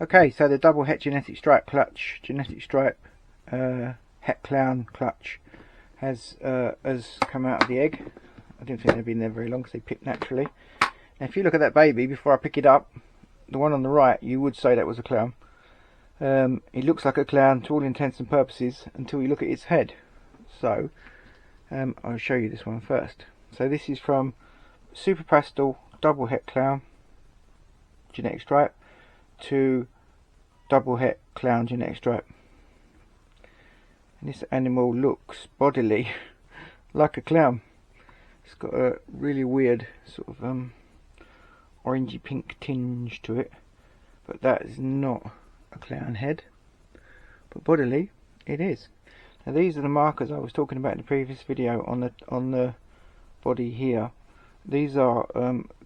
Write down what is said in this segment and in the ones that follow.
Okay, so the double het genetic stripe clutch, genetic stripe het clown clutch has come out of the egg. I don't think they've been there very long because they pick naturally. Now if you look at that baby before I pick it up, the one on the right, you would say that was a clown. It looks like a clown to all intents and purposes until you look at its head. So I'll show you this one first. So this is from Super Pastel double het clown genetic stripe to double het clown genetic stripe. And this animal looks bodily like a clown. It's got a really weird sort of orangey pink tinge to it, but that is not a clown head, but bodily it is. Now these are the markers I was talking about in the previous video on the body here. These are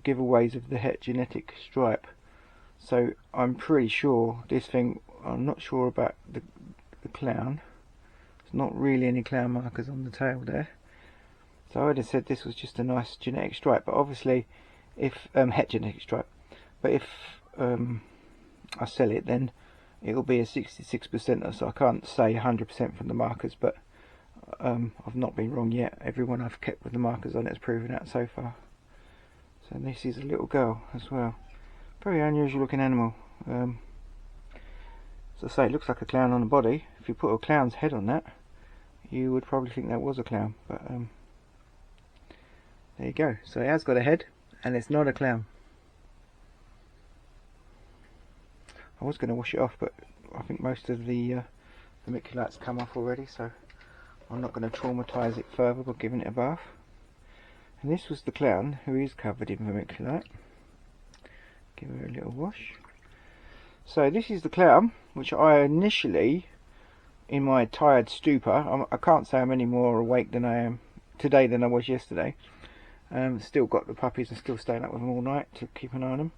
giveaways of the het genetic stripe. So I'm pretty sure this thing, I'm not sure about the clown. There's not really any clown markers on the tail there. So I would have said this was just a nice genetic stripe, but obviously if het genetic stripe, but if I sell it, then it'll be a 66%, so I can't say 100% from the markers, but I've not been wrong yet. Everyone I've kept with the markers on it has proven that so far. So this is a little girl as well. Very unusual looking animal. As I say, it looks like a clown on the body. If you put a clown's head on that, you would probably think that was a clown, but there you go. So it has got a head and it's not a clown. I was going to wash it off, but I think most of the vermiculites come off already, so I'm not going to traumatise it further by giving it a bath. And this was the clown, who is covered in vermiculite. Give her a little wash. So this is the clown, which I initially, in my tired stupor, I can't say I'm any more awake than I am today than I was yesterday. Still got the puppies and still staying up with them all night to keep an eye on them.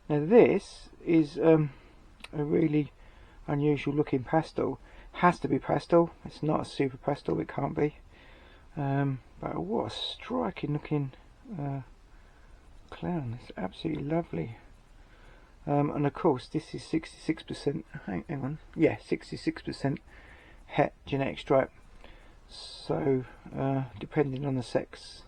Now this is a really unusual looking pastel. Has to be pastel. It's not a super pastel. It can't be. But what a striking looking clown. It's absolutely lovely. And of course this is 66%. Hang on. Yeah, 66% het genetic stripe. So depending on the sex.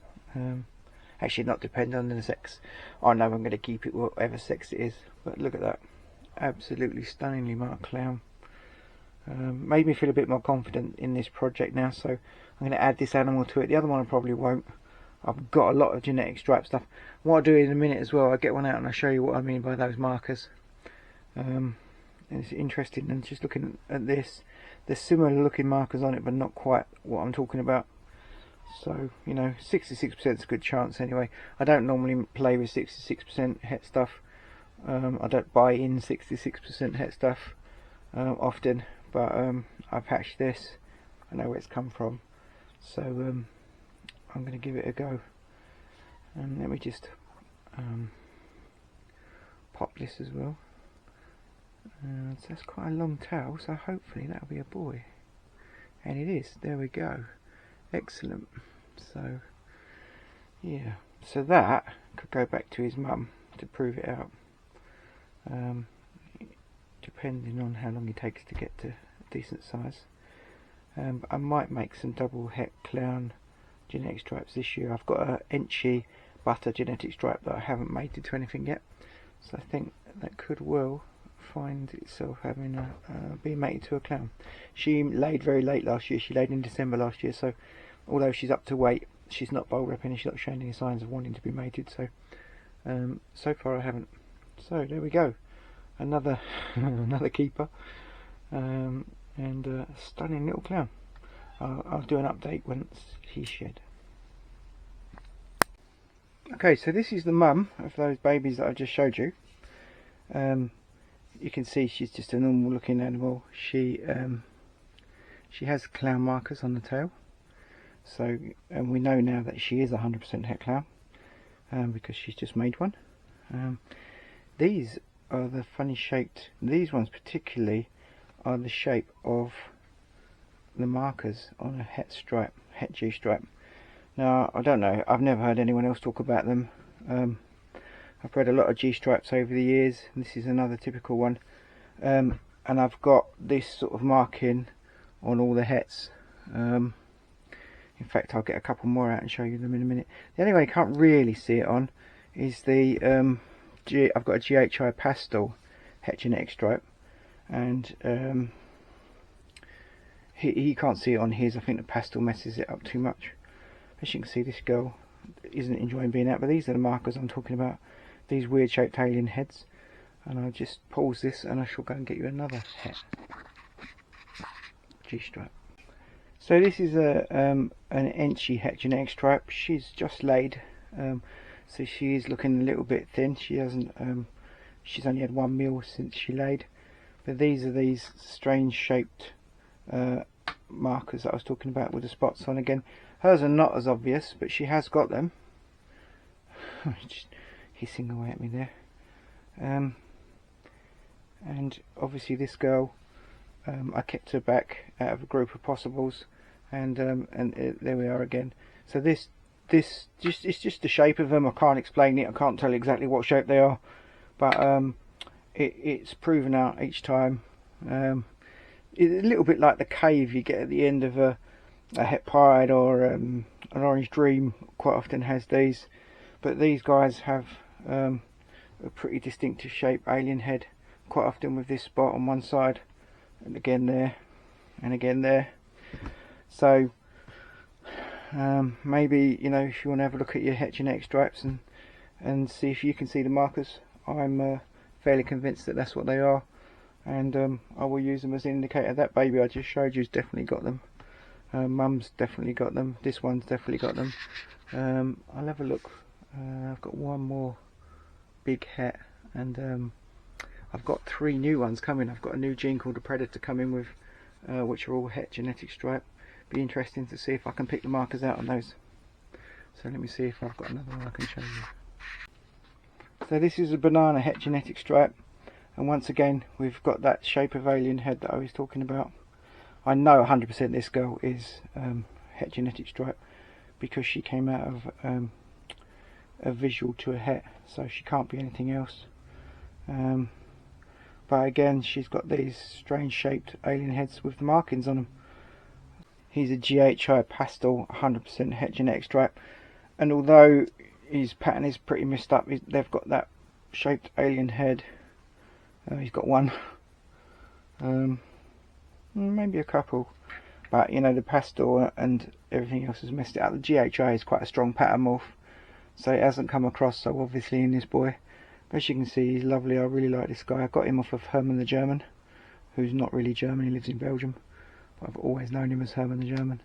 Actually, not depending on the sex. I know I'm going to keep it whatever sex it is. But look at that. Absolutely stunningly marked clown. Made me feel a bit more confident in this project now, so I'm going to add this animal to it. The other one I probably won't. I've got a lot of genetic stripe stuff. What I'll do in a minute as well, I'll get one out and I'll show you what I mean by those markers. And it's interesting, and just looking at this, there's similar looking markers on it, but not quite what I'm talking about. So, you know, 66% is a good chance anyway. I don't normally play with 66% het stuff. I don't buy in 66% het stuff often, but I've hatched this. I know where it's come from, so I'm going to give it a go. And let me just pop this as well. So that's quite a long tail, so hopefully that'll be a boy. And it is. There we go. Excellent. So yeah, so that could go back to his mum to prove it out. Depending on how long it takes to get to a decent size. I might make some double het clown genetic stripes this year. I've got a Enchy butter genetic stripe that I haven't mated to anything yet, so I think that could well find itself having being mated to a clown. She laid very late last year. She laid in December last year, so although she's up to weight, she's not bowl wrapping and she's not showing any signs of wanting to be mated, so so far I haven't. So there we go, another another keeper, and a stunning little clown. I'll do an update once he's shed. Okay, so this is the mum of those babies that I just showed you. You can see she's just a normal looking animal. She has clown markers on the tail, so and we know now that she is 100% het clown because she's just made one. These are the funny shaped, these ones particularly are the shape of the markers on a het stripe, het G stripe. Now I don't know, I've never heard anyone else talk about them. I've read a lot of G stripes over the years, and this is another typical one. and I've got this sort of marking on all the hets. In fact, I'll get a couple more out and show you them in a minute. The only way you can't really see it on is the I've got a GHI Pastel het genetic stripe, and he can't see it on his. I think the Pastel messes it up too much. As you can see, this girl isn't enjoying being out, but these are the markers I'm talking about, these weird shaped alien heads. And I'll just pause this and I shall go and get you another het G-stripe. So this is an Enchi het genetic stripe. She's just laid, so she is looking a little bit thin. She hasn't she's only had 1 meal since she laid. But these are these strange shaped markers that I was talking about with the spots on again. Hers are not as obvious, but she has got them. Just hissing away at me there. And obviously this girl, I kept her back out of a group of possibles, and there we are again. So it's just the shape of them. I can't explain it. I can't tell exactly what shape they are, but it's proven out each time. It's a little bit like the cave you get at the end of a het pied or an orange dream. Quite often has these, but these guys have a pretty distinctive shape alien head. Quite often with this spot on one side, and again there, and again there. So maybe, you know, if you want to have a look at your het genetic stripes and see if you can see the markers, I'm fairly convinced that that's what they are, and I will use them as an indicator. That baby I just showed you has definitely got them. Mum's definitely got them. This one's definitely got them. I'll have a look. I've got one more big het, and I've got 3 new ones coming. I've got a new gene called a Predator coming with, which are all het genetic stripe. Be interesting to see if I can pick the markers out on those. So let me see if I've got another one I can show you. So this is a banana het genetic stripe, and once again we've got that shape of alien head that I was talking about. I know 100% this girl is het genetic stripe because she came out of a visual to a het, so she can't be anything else. But again, she's got these strange shaped alien heads with the markings on them. He's a GHI Pastel 100% het genetic stripe, and although his pattern is pretty messed up, they've got that shaped alien head. He's got one, maybe a couple, but you know, the Pastel and everything else has messed it up. The GHI is quite a strong pattern morph, so it hasn't come across so obviously in this boy. As you can see, he's lovely. I really like this guy. I got him off of Herman the German, who's not really German, he lives in Belgium, but I've always known him as Herman the German.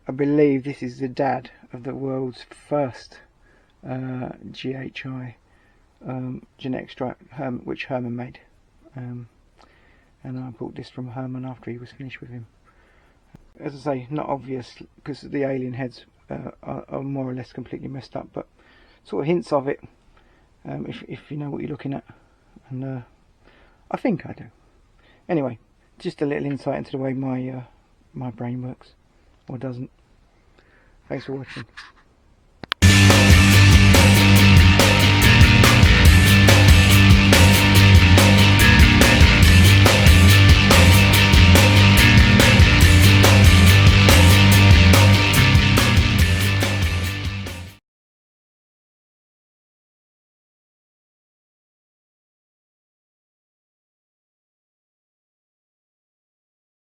I believe this is the dad of the world's first GHI genetic stripe, which Herman made, and I bought this from Herman after he was finished with him. As I say, not obvious because the alien heads are more or less completely messed up, but sort of hints of it. If you know what you're looking at, and I think I do. Anyway, just a little insight into the way my brain works, or doesn't. Thanks for watching.